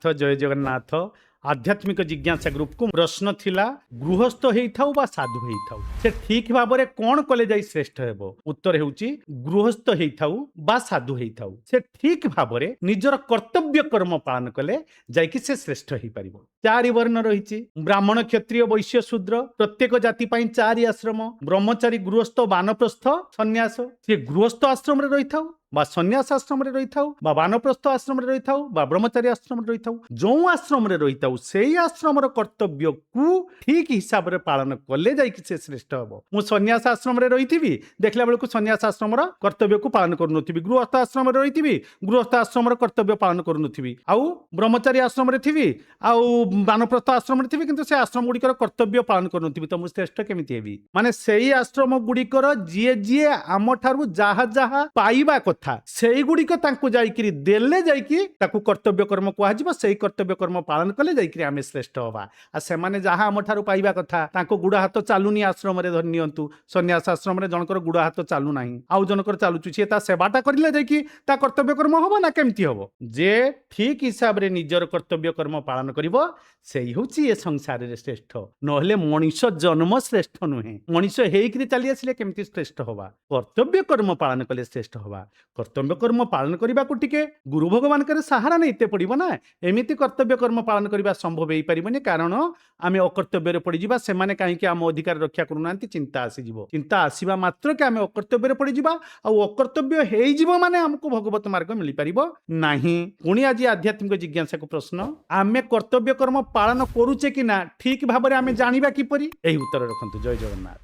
तो जय जगन्नाथ आध्यात्मिक जिज्ञासा ग्रुप को प्रश्न थिला गृहस्थ हेइथाउ बा साधु हेइथाउ से ठीक भाबरे कोन कले जाई श्रेष्ठ हेबो उत्तर हेउची गृहस्थ हेइथाउ बा साधु हेइथाउ से ठीक भाबरे निजर कर्तव्य कर्म पालन कले जाई कि से श्रेष्ठ हेइ परिबो। चारि वर्ण रहिछि ब्राह्मण क्षत्रिय वैश्य शूद्र प्रत्येक जाति पई चारि आश्रम ब्रह्मचारी गृहस्थ वानप्रस्थ सन्यास से गृहस्थ आश्रम रे रहिथाउ बा सन्यास आश्रम रे रहिथाउ बा वानप्रस्थ आश्रम रे रहिथाउ बा ब्रह्मचारी आश्रम रे रहिथाउ जो आश्रम रे रहिथाउ सेई आश्रम रो कर्तव्य को ठीक हिसाब रे पालन कले जाई कि से श्रेष्ठ हबो। मु सन्यास आश्रम रे रहिथिबी देखला बेलकु सन्यास आश्रम रो कर्तव्य को पालन करनुथिबी गृहस्थ आश्रम रे रहिथिबी गृहस्थ आश्रम रो कर्तव्य पालन करनुथिबी आउ ब्रह्मचारी आश्रम रे थिबी आउ वानप्रस्थ आश्रम रे थिबी किंतु से आश्रम गुडिकर कर्तव्य पालन करनुथिबी त मु श्रेष्ठ केमिति हेबी। माने सेई आश्रम गुडिकर जिए जिए आम ठारू जाहा जाहा पाइबा था सेई गुडिक तांकु जाईकिरी देले जाईकी ताकु कर्तव्य कर्म कुहा जिवो सेई कर्तव्य कर्म पालन कले जाईकिरी आमे श्रेष्ठ होबा। आ सेमाने जहा हम ठारू पाइबा कथा तांको गुड़ हाथ चालुनी आश्रम रे धरनियंतु सन्यास आश्रम रे जनकर गुड़ हाथ चालू नाही आउ जनकर चालुचु से ता सेवाटा करिले जाईकी ता कर्तव्य कर्म होबो ना केमती होबो। जे ठीक हिसाब रे निजर कर्तव्य कर्म पालन करिवो सेई होची ए संसार रे श्रेष्ठ नहले मनीष जन्म श्रेष्ठ नुहे मनीष हेइकरी चली आसिले केमती श्रेष्ठ होबा। कर्तव्य कर्म पालन कले श्रेष्ठ होबा। कर्तव्य कर्म पालन करने को टिके गुरु भगवान के सहारा नहीं पड़ो ना एमती कर्तव्य कर्म पालन करने संभव हो पारे कारण आम अकर्तव्य पड़जा से कहीं आम अधिकार रक्षा करूना चिंता आसीज चिंता आसवा मात्र के आम अकर्तव्य पड़जा अकर्तव्य हो माने आमको भगवत मार्ग मिल पार ना। पुणी आज आध्यात्मिक जिज्ञासा को प्रश्न आम कर्तव्य कर्म पालन करुचे कि ना ठीक भाव में आम जाना किपरि उत्तर रखु। जय जगन्नाथ।